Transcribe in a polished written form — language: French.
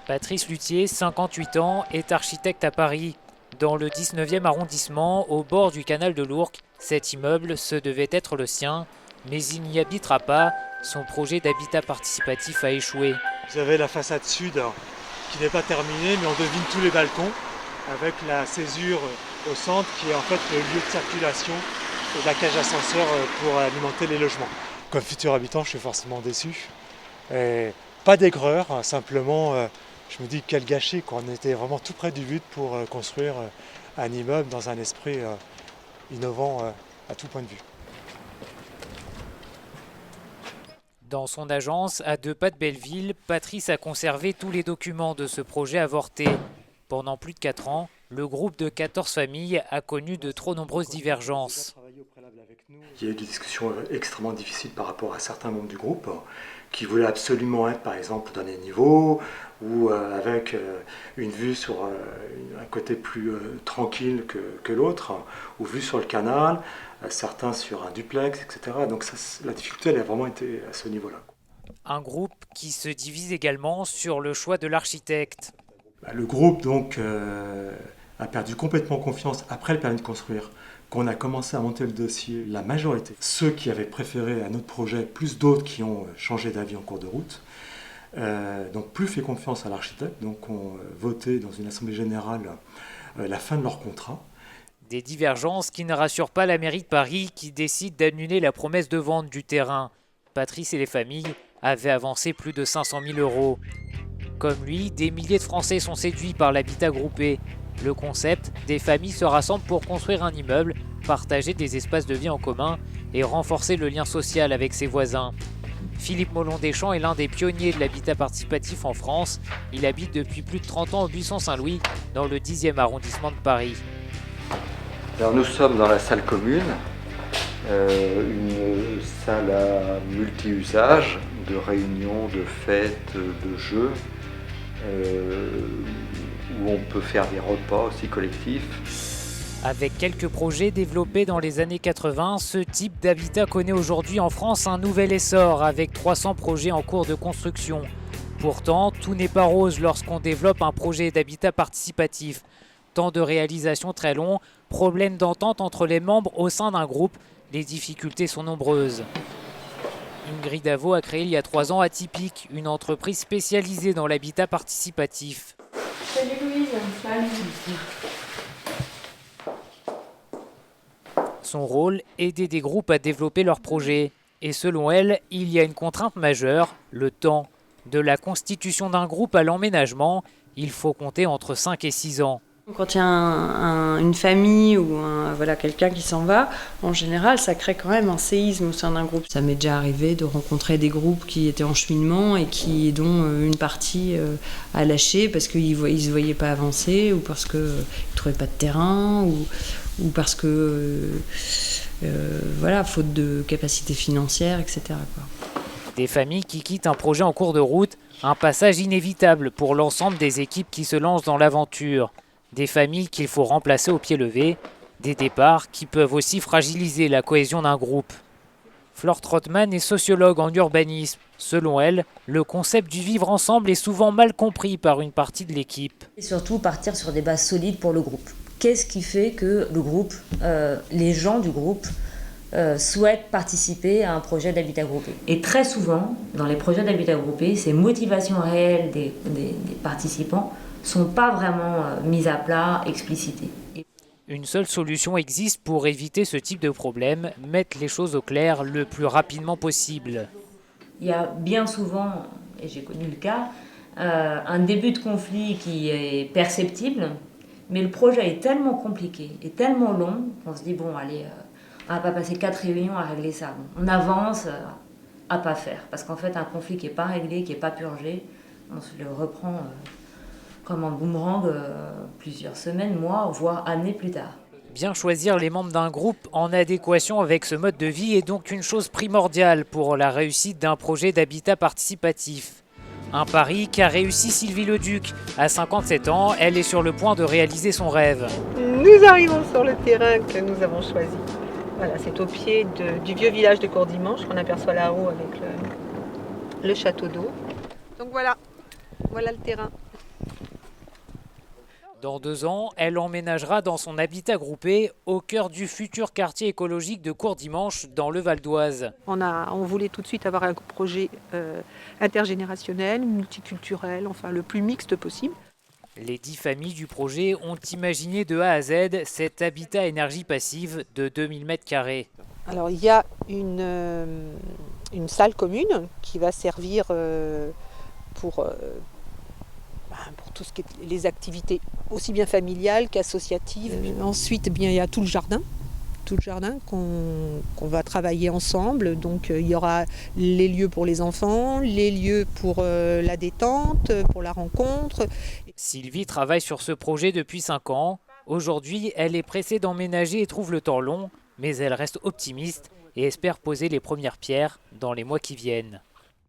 Patrice Luthier, 58 ans, est architecte à Paris. Dans le 19e arrondissement, au bord du canal de l'Ourcq, cet immeuble, ce devait être le sien, mais il n'y habitera pas. Son projet d'habitat participatif a échoué. Vous avez la façade sud qui n'est pas terminée, mais on devine tous les balcons avec la césure au centre qui est en fait le lieu de circulation et la cage ascenseur pour alimenter les logements. Comme futur habitant, je suis forcément déçu. Et pas d'aigreur, simplement je me dis quel gâchis, quoi. On était vraiment tout près du but pour construire un immeuble dans un esprit innovant à tout point de vue. Dans son agence, à 2 pas de Belleville, Patrice a conservé tous les documents de ce projet avorté. Pendant plus de 4 ans, le groupe de 14 familles a connu de trop nombreuses divergences. Il y a eu des discussions extrêmement difficiles par rapport à certains membres du groupe qui voulaient absolument être par exemple dans les niveaux ou avec une vue sur un côté plus tranquille que l'autre, ou vue sur le canal, certains sur un duplex, etc. Donc ça, la difficulté elle a vraiment été à ce niveau-là. Un groupe qui se divise également sur le choix de l'architecte. Le groupe donc a perdu complètement confiance après le permis de construire, qu'on a commencé à monter le dossier. La majorité, ceux qui avaient préféré un autre projet, plus d'autres qui ont changé d'avis en cours de route, donc plus fait confiance à l'architecte, donc ont voté dans une assemblée générale la fin de leur contrat. Des divergences qui ne rassurent pas la mairie de Paris qui décide d'annuler la promesse de vente du terrain. Patrice et les familles avaient avancé plus de 500 000 €. Comme lui, des milliers de Français sont séduits par l'habitat groupé. Le concept, des familles se rassemblent pour construire un immeuble, partager des espaces de vie en commun et renforcer le lien social avec ses voisins. Philippe Molon-Deschamps est l'un des pionniers de l'habitat participatif en France. Il habite depuis plus de 30 ans au Buisson-Saint-Louis, dans le 10e arrondissement de Paris. Alors nous sommes dans la salle commune, une salle à multi-usage, de réunions, de fêtes, de jeux, où on peut faire des repas aussi collectifs. Avec quelques projets développés dans les années 80, ce type d'habitat connaît aujourd'hui en France un nouvel essor avec 300 projets en cours de construction. Pourtant, tout n'est pas rose lorsqu'on développe un projet d'habitat participatif. Temps de réalisation très long, problèmes d'entente entre les membres au sein d'un groupe, les difficultés sont nombreuses. Ingrid Avaux a créé il y a 3 ans Atypique, une entreprise spécialisée dans l'habitat participatif. Salut Louise. Salut. Son rôle, aider des groupes à développer leurs projets. Et selon elle, il y a une contrainte majeure, le temps. De la constitution d'un groupe à l'emménagement, il faut compter entre 5 et 6 ans. Quand il y a une famille ou quelqu'un qui s'en va, en général, ça crée quand même un séisme au sein d'un groupe. Ça m'est déjà arrivé de rencontrer des groupes qui étaient en cheminement et dont une partie a lâché parce qu'ils ne se voyaient pas avancer ou parce qu'ils ne trouvaient pas de terrain ou parce que, faute de capacité financière, etc. Des familles qui quittent un projet en cours de route, un passage inévitable pour l'ensemble des équipes qui se lancent dans l'aventure. Des familles qu'il faut remplacer au pied levé, des départs qui peuvent aussi fragiliser la cohésion d'un groupe. Flore Trottmann est sociologue en urbanisme. Selon elle, le concept du vivre ensemble est souvent mal compris par une partie de l'équipe. Et surtout partir sur des bases solides pour le groupe. Qu'est-ce qui fait que le groupe, les gens du groupe, souhaitent participer à un projet d'habitat groupé? Et très souvent, dans les projets d'habitat groupé, ces motivations réelles des participants sont pas vraiment mises à plat, explicitées. Une seule solution existe pour éviter ce type de problème, mettre les choses au clair le plus rapidement possible. Il y a bien souvent, et j'ai connu le cas, un début de conflit qui est perceptible, mais le projet est tellement compliqué et tellement long qu'on se dit bon allez, on va pas passer 4 réunions à régler ça. On avance à pas faire, parce qu'en fait un conflit qui est pas réglé, qui est pas purgé, on se le reprend comme un boomerang plusieurs semaines, mois, voire années plus tard. Bien choisir les membres d'un groupe en adéquation avec ce mode de vie est donc une chose primordiale pour la réussite d'un projet d'habitat participatif. Un pari qu'a réussi Sylvie Leduc. À 57 ans, elle est sur le point de réaliser son rêve. Nous arrivons sur le terrain que nous avons choisi. Voilà, c'est au pied du vieux village de Courdimanche qu'on aperçoit là-haut avec le château d'eau. Donc voilà le terrain. Dans 2 ans, elle emménagera dans son habitat groupé au cœur du futur quartier écologique de Courdimanche dans le Val d'Oise. On voulait tout de suite avoir un projet intergénérationnel, multiculturel, enfin le plus mixte possible. Les 10 familles du projet ont imaginé de A à Z cet habitat énergie passive de 2000 m². Alors il y a une salle commune qui va servir pour tout ce qui est les activités aussi bien familiales qu'associatives. Ensuite, eh bien, il y a tout le jardin qu'on va travailler ensemble. Donc il y aura les lieux pour les enfants, les lieux pour la détente, pour la rencontre. Sylvie travaille sur ce projet depuis 5 ans. Aujourd'hui, elle est pressée d'emménager et trouve le temps long, mais elle reste optimiste et espère poser les premières pierres dans les mois qui viennent.